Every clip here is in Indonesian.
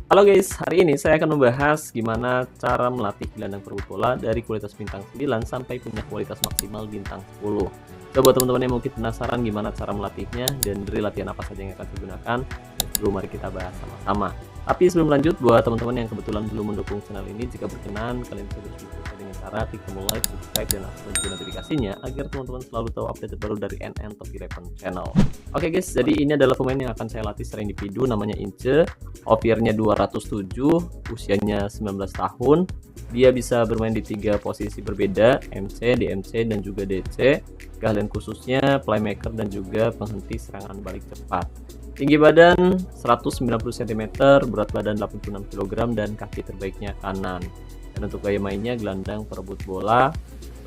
Halo guys, hari ini saya akan membahas gimana cara melatih gelandang perebut bola dari kualitas bintang 9 sampai punya kualitas maksimal bintang 10. Coba teman-teman yang mungkin penasaran gimana cara melatihnya dan dari latihan apa saja yang akan digunakan, sebelum mari kita bahas sama-sama. Tapi sebelum lanjut, buat teman-teman yang kebetulan belum mendukung channel ini, jika berkenan kalian bisa dukung dengan cara klik tombol like, subscribe, dan aktifkan juga notifikasinya agar teman-teman selalu tahu update terbaru dari NN Top 11 Channel. Oke guys, jadi ini adalah pemain yang akan saya latih secara individu, namanya Ince. OVR-nya 207, usianya 19 tahun. Dia bisa bermain di 3 posisi berbeda, MC, DMC, dan juga DC. Keahlian khususnya playmaker dan juga penghenti serangan balik cepat. Tinggi badan 190 cm, berat badan 86 kg, dan kaki terbaiknya kanan. Dan untuk gaya mainnya gelandang perebut bola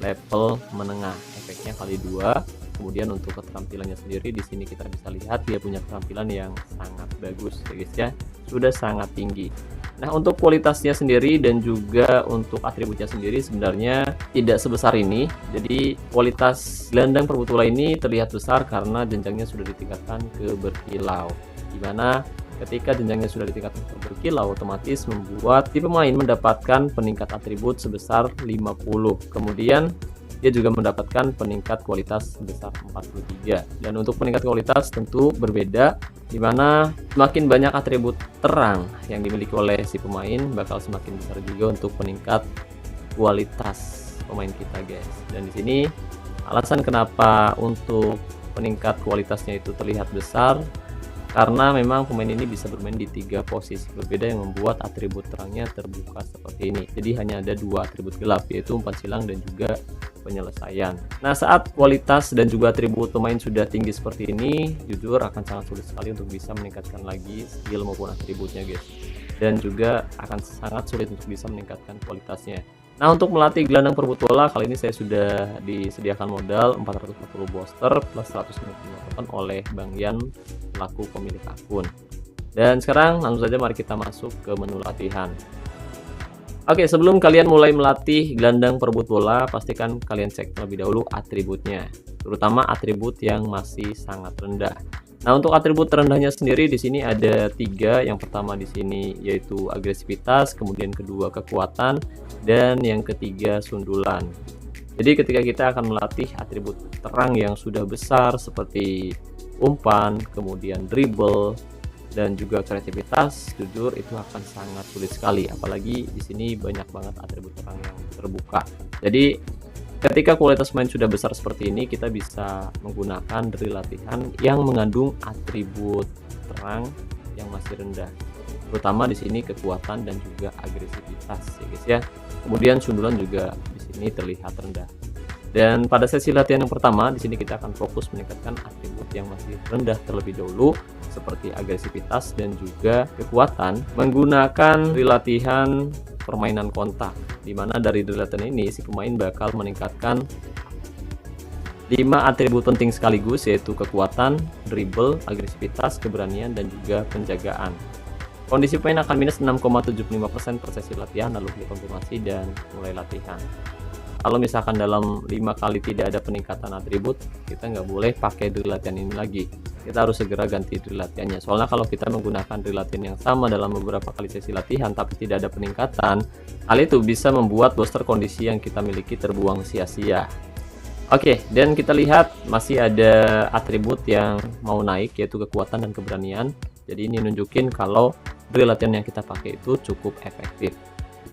level menengah, efeknya kali 2. Kemudian untuk keterampilannya sendiri di sini kita bisa lihat dia punya keterampilan yang sangat bagus ya guys ya, sudah sangat tinggi. Nah, untuk kualitasnya sendiri dan juga untuk atributnya sendiri sebenarnya tidak sebesar ini. Jadi kualitas gelandang perebut bola ini terlihat besar karena jenjangnya sudah ditingkatkan ke berkilau, dimana ketika jenjangnya sudah ditingkatkan ke berkilau otomatis membuat si pemain mendapatkan peningkat atribut sebesar 50. Kemudian dia juga mendapatkan peningkat kualitas sebesar 43. Dan untuk peningkat kualitas tentu berbeda, di mana semakin banyak atribut terang yang dimiliki oleh si pemain bakal semakin besar juga untuk peningkat kualitas pemain kita guys. Dan di sini alasan kenapa untuk peningkat kualitasnya itu terlihat besar karena memang pemain ini bisa bermain di 3 posisi berbeda yang membuat atribut terangnya terbuka seperti ini. Jadi hanya ada 2 atribut gelap, yaitu umpan silang dan juga penyelesaian. Nah, saat kualitas dan juga atribut pemain sudah tinggi seperti ini, jujur akan sangat sulit sekali untuk bisa meningkatkan lagi skill maupun atributnya guys. Dan juga akan sangat sulit untuk bisa meningkatkan kualitasnya. Nah, untuk melatih gelandang perebut bola kali ini saya sudah disediakan modal 440 booster plus 195 token oleh Bang Yan, selaku pemilik akun. Dan sekarang langsung saja mari kita masuk ke menu latihan. Oke, sebelum kalian mulai melatih gelandang perebut bola, pastikan kalian cek terlebih dahulu atributnya, terutama atribut yang masih sangat rendah. Nah, untuk atribut terendahnya sendiri di sini ada 3. Yang pertama di sini yaitu agresivitas, kemudian kedua kekuatan, dan yang ketiga sundulan. Jadi ketika kita akan melatih atribut terang yang sudah besar seperti umpan, kemudian dribble, dan juga kreativitas, jujur itu akan sangat sulit sekali. Apalagi di sini banyak banget atribut terang yang terbuka. Jadi ketika kualitas main sudah besar seperti ini, kita bisa menggunakan drill latihan yang mengandung atribut terang yang masih rendah, terutama di sini kekuatan dan juga agresivitas ya guys ya. Kemudian sundulan juga di sini terlihat rendah. Dan pada sesi latihan yang pertama di sini kita akan fokus meningkatkan atribut yang masih rendah terlebih dahulu seperti agresivitas dan juga kekuatan menggunakan drill latihan permainan kontak, dimana dari drill latihan ini si pemain bakal meningkatkan 5 atribut penting sekaligus, yaitu kekuatan, dribble, agresivitas, keberanian, dan juga penjagaan. Kondisi pemain akan minus 6,75% per sesi latihan, lalu klik konfirmasi dan mulai latihan. Kalau misalkan dalam 5 kali tidak ada peningkatan atribut, kita nggak boleh pakai drill latihan ini lagi. Kita harus segera ganti drill latihannya. Soalnya kalau kita menggunakan drill latihan yang sama dalam beberapa kali sesi latihan tapi tidak ada peningkatan, hal itu bisa membuat booster kondisi yang kita miliki terbuang sia-sia. Oke, dan kita lihat masih ada atribut yang mau naik, yaitu kekuatan dan keberanian. Jadi ini nunjukin kalau drill latihan yang kita pakai itu cukup efektif.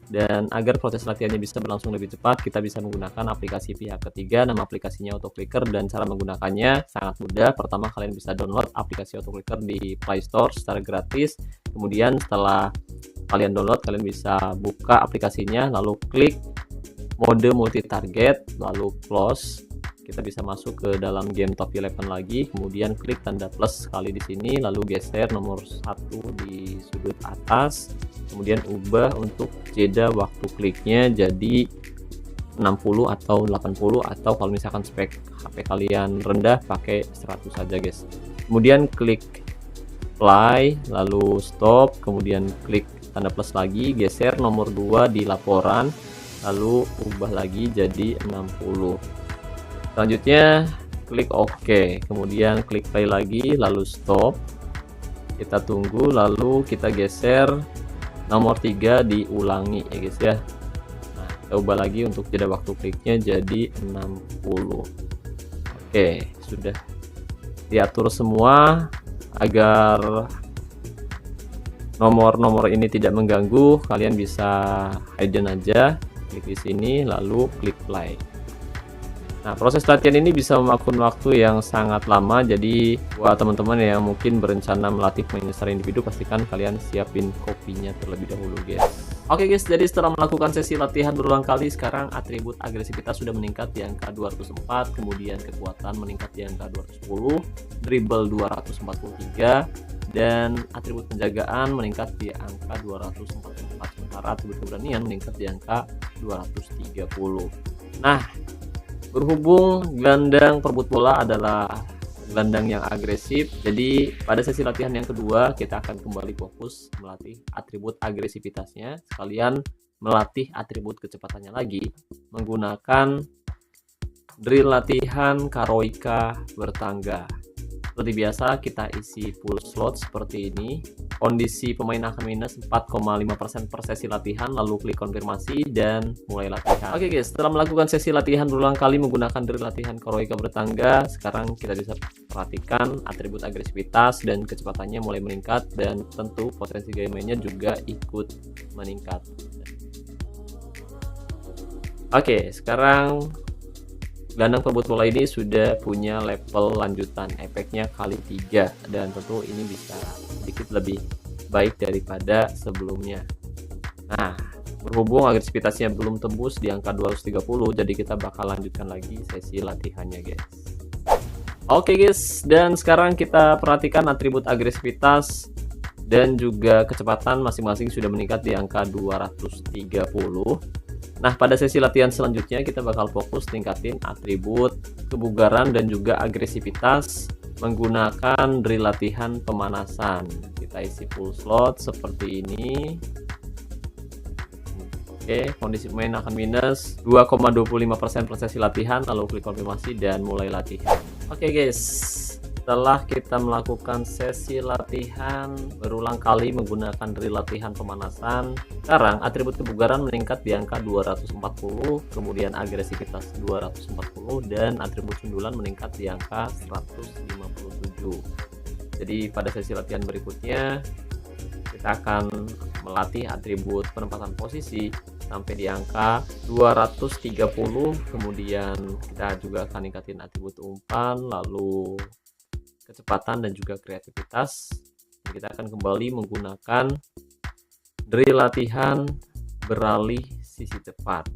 Dan agar proses latihannya bisa berlangsung lebih cepat, kita bisa menggunakan aplikasi pihak ketiga. Nama aplikasinya AutoClicker, dan cara menggunakannya sangat mudah. Pertama, kalian bisa download aplikasi AutoClicker di Play Store secara gratis. Kemudian setelah kalian download, kalian bisa buka aplikasinya, lalu klik mode multi target, lalu close. Kita bisa masuk ke dalam game Top 11 lagi, kemudian klik tanda plus sekali di sini, lalu geser nomor 1 di sudut atas, kemudian ubah untuk jeda waktu kliknya jadi 60 atau 80, atau kalau misalkan spek HP kalian rendah pakai 100 saja guys. Kemudian klik play, lalu stop, kemudian klik tanda plus lagi, geser nomor 2 di laporan, lalu ubah lagi jadi 60. Selanjutnya klik OK, kemudian klik play lagi, lalu stop. Kita tunggu, lalu kita geser nomor 3 diulangi ya guys ya. Nah, coba lagi untuk jeda waktu kliknya jadi 60. Oke, sudah diatur semua agar nomor-nomor ini tidak mengganggu. Kalian bisa hidden aja, klik di sini lalu klik play. Nah, proses latihan ini bisa memakan waktu yang sangat lama, jadi buat teman-teman yang mungkin berencana melatih main secara individu, pastikan kalian siapin kopinya terlebih dahulu guys. Oke guys, jadi setelah melakukan sesi latihan berulang kali, sekarang atribut agresivitas sudah meningkat di angka 204, kemudian kekuatan meningkat di angka 210, dribble 243, dan atribut penjagaan meningkat di angka 244, sementara atribut keberanian meningkat di angka 230. Nah, berhubung gelandang perebut bola adalah gelandang yang agresif, jadi pada sesi latihan yang kedua kita akan kembali fokus melatih atribut agresivitasnya, sekalian melatih atribut kecepatannya lagi menggunakan drill latihan Karoika bertangga. Seperti biasa kita isi full slot seperti ini. Kondisi pemain akan minus 4,5% per sesi latihan, lalu klik konfirmasi dan mulai latihan. Oke guys, setelah melakukan sesi latihan berulang kali menggunakan drill latihan Karoika bertangga, sekarang kita bisa perhatikan atribut agresivitas dan kecepatannya mulai meningkat, dan tentu potensi gaya mainnya juga ikut meningkat. Oke, sekarang gelandang perebut bola ini sudah punya level lanjutan, efeknya kali 3, dan tentu ini bisa sedikit lebih baik daripada sebelumnya. Nah, berhubung agresivitasnya belum tembus di angka 230, jadi kita bakal lanjutkan lagi sesi latihannya guys. Oke guys, dan sekarang kita perhatikan atribut agresivitas dan juga kecepatan masing-masing sudah meningkat di angka 230. Nah, pada sesi latihan selanjutnya kita bakal fokus tingkatin atribut kebugaran dan juga agresivitas menggunakan drill latihan pemanasan. Kita isi full slot seperti ini. Oke, kondisi pemain akan minus 2,25% per sesi latihan, lalu klik konfirmasi dan mulai latihan. Oke guys, setelah kita melakukan sesi latihan berulang kali menggunakan drill latihan pemanasan, sekarang atribut kebugaran meningkat di angka 240, kemudian agresivitas 240, dan atribut sundulan meningkat di angka 157. Jadi pada sesi latihan berikutnya kita akan melatih atribut penempatan posisi sampai di angka 230, kemudian kita juga akan ningkatin atribut umpan, lalu kecepatan dan juga kreativitas. Kita akan kembali menggunakan drill latihan beralih sisi cepat.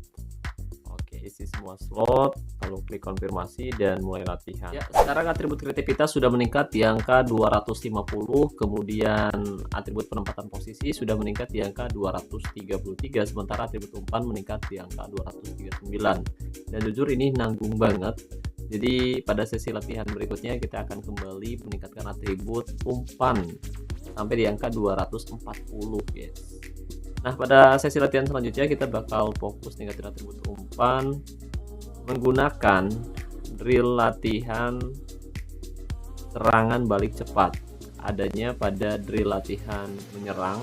Oke, isi semua slot, lalu klik konfirmasi dan mulai latihan. Ya, sekarang atribut kreativitas sudah meningkat di angka 250, kemudian atribut penempatan posisi sudah meningkat di angka 233, sementara atribut umpan meningkat di angka 239. Dan jujur ini nanggung banget. Jadi pada sesi latihan berikutnya kita akan kembali meningkatkan atribut umpan sampai di angka 240 guys. Nah, pada sesi latihan selanjutnya kita bakal fokus tingkatin atribut umpan menggunakan drill latihan serangan balik cepat. Adanya pada drill latihan menyerang.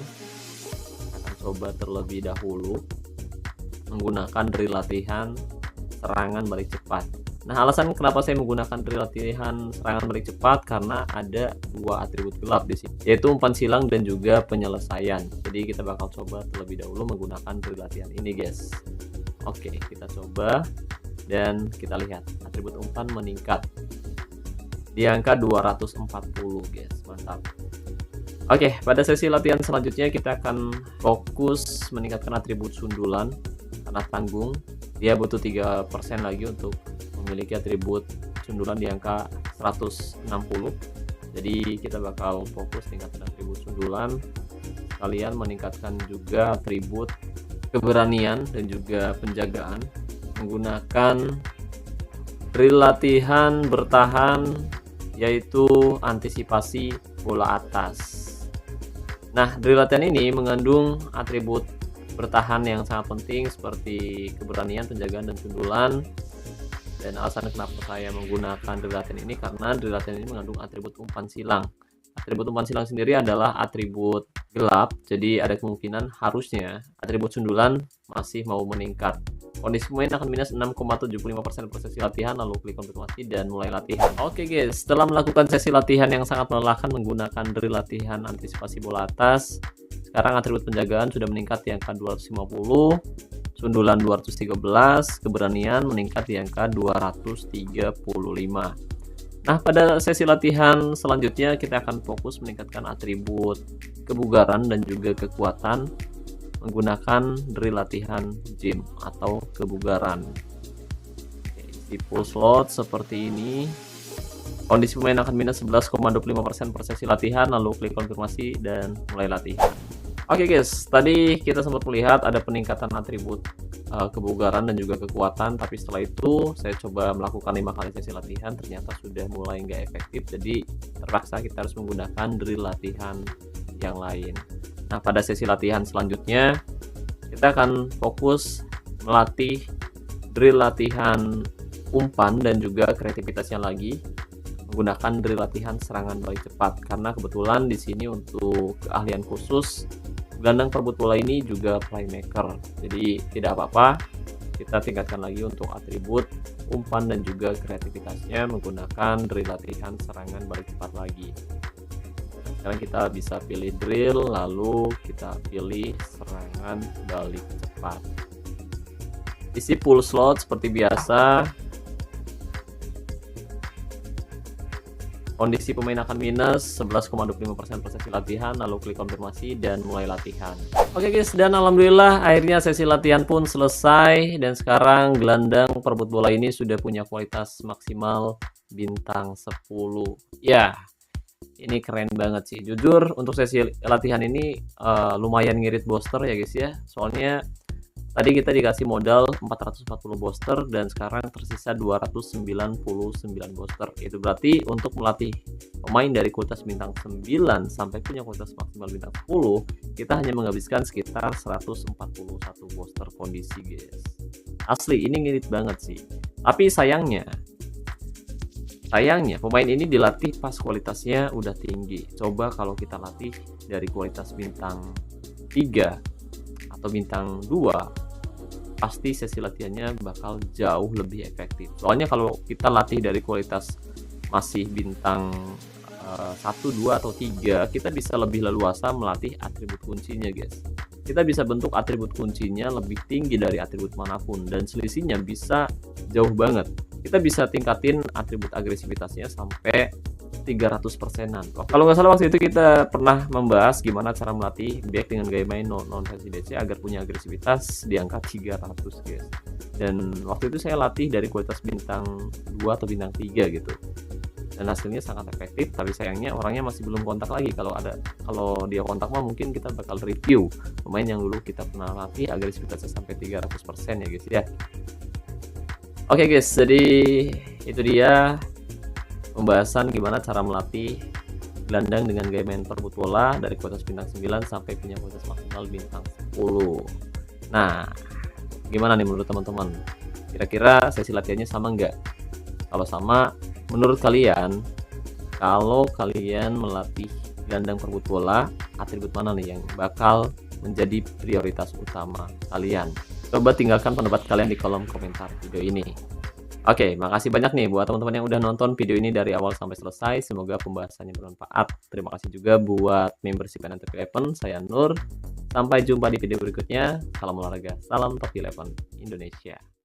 Akan coba terlebih dahulu menggunakan drill latihan serangan balik cepat. Nah, alasan kenapa saya menggunakan drill latihan serangan balik cepat karena ada dua atribut gelap di sini, yaitu umpan silang dan juga penyelesaian. Jadi kita bakal coba terlebih dahulu menggunakan drill latihan ini, guys. Oke, kita coba dan kita lihat atribut umpan meningkat di angka 240, guys. Mantap. Oke, pada sesi latihan selanjutnya kita akan fokus meningkatkan atribut sundulan karena tanggung. Dia butuh 3% lagi untuk memiliki atribut sundulan di angka 160. Jadi kita bakal fokus tingkatkan atribut sundulan, kalian meningkatkan juga atribut keberanian dan juga penjagaan menggunakan drill latihan bertahan, yaitu antisipasi bola atas. Nah, drill latihan ini mengandung atribut bertahan yang sangat penting seperti keberanian, penjagaan, dan sundulan. Dan alasan kenapa saya menggunakan drill latihan ini karena drill latihan ini mengandung atribut umpan silang. Atribut umpan silang sendiri adalah atribut gelap, jadi ada kemungkinan harusnya atribut sundulan masih mau meningkat. Kondisi pemain akan minus 6,75% per sesi latihan, lalu klik konfirmasi dan mulai latihan. Oke guys, setelah melakukan sesi latihan yang sangat melelahkan menggunakan drill latihan antisipasi bola atas, sekarang atribut penjagaan sudah meningkat di angka 250, sundulan 213, keberanian meningkat di angka 235. Nah, pada sesi latihan selanjutnya kita akan fokus meningkatkan atribut kebugaran dan juga kekuatan menggunakan drill latihan gym atau kebugaran. Di full slot seperti ini. Kondisi pemain akan minus 11,25% per sesi latihan, lalu klik konfirmasi dan mulai latihan. Oke guys, tadi kita sempat melihat ada peningkatan atribut kebugaran dan juga kekuatan, tapi setelah itu saya coba melakukan 5 kali sesi latihan, ternyata sudah mulai nggak efektif, jadi terpaksa kita harus menggunakan drill latihan yang lain. Nah, pada sesi latihan selanjutnya kita akan fokus melatih drill latihan umpan dan juga kreativitasnya lagi menggunakan drill latihan serangan balik cepat, karena kebetulan di sini untuk keahlian khusus gelandang perebut bola ini juga playmaker, jadi tidak apa-apa kita tingkatkan lagi untuk atribut umpan dan juga kreativitasnya menggunakan drill latihan serangan balik cepat lagi. Sekarang kita bisa pilih drill, lalu kita pilih serangan balik cepat, isi full slot seperti biasa. Kondisi pemain akan minus 11,25% per sesi latihan, lalu klik konfirmasi dan mulai latihan. Oke guys, dan alhamdulillah akhirnya sesi latihan pun selesai, dan sekarang gelandang perebut bola ini sudah punya kualitas maksimal bintang 10. Ya, ini keren banget sih. Jujur untuk sesi latihan ini lumayan ngirit booster ya guys ya. Soalnya tadi kita dikasih modal 440 booster dan sekarang tersisa 299 booster. Itu berarti untuk melatih pemain dari kualitas bintang 9 sampai punya kualitas maksimal bintang 10, kita hanya menghabiskan sekitar 141 booster kondisi guys. Asli ini ngirit banget sih. Tapi sayangnya pemain ini dilatih pas kualitasnya udah tinggi. Coba kalau kita latih dari kualitas bintang 3 atau bintang 2, pasti sesi latihannya bakal jauh lebih efektif. Soalnya kalau kita latih dari kualitas masih bintang 1, 2, atau 3, kita bisa lebih leluasa melatih atribut kuncinya guys. Kita bisa bentuk atribut kuncinya lebih tinggi dari atribut manapun dan selisihnya bisa jauh banget. Kita bisa tingkatin atribut agresivitasnya sampai 300%-an. Kalau nggak salah waktu itu kita pernah membahas gimana cara melatih back dengan gaya main non versi DC agar punya agresivitas di angka 300 guys. Dan waktu itu saya latih dari kualitas bintang 2 atau bintang 3 gitu. Dan hasilnya sangat efektif, tapi sayangnya orangnya masih belum kontak lagi. Kalau dia kontak mah mungkin kita bakal review pemain yang dulu kita pernah latih agresivitasnya sampai 300% ya guys ya. Oke guys, jadi itu dia pembahasan gimana cara melatih gelandang dengan gaya main perebut bola dari kualitas bintang 9 sampai punya kualitas maksimal bintang 10. Nah, gimana nih menurut teman-teman? Kira-kira sesi latihannya sama nggak? Kalau sama, menurut kalian, kalau kalian melatih gelandang perebut bola, atribut mana nih yang bakal menjadi prioritas utama kalian? Coba tinggalkan pendapat kalian di kolom komentar video ini. Oke, makasih banyak nih buat teman-teman yang udah nonton video ini dari awal sampai selesai. Semoga pembahasannya bermanfaat. Terima kasih juga buat membership Top 11. Saya Nur. Sampai jumpa di video berikutnya. Salam olahraga, salam Top 11 Indonesia.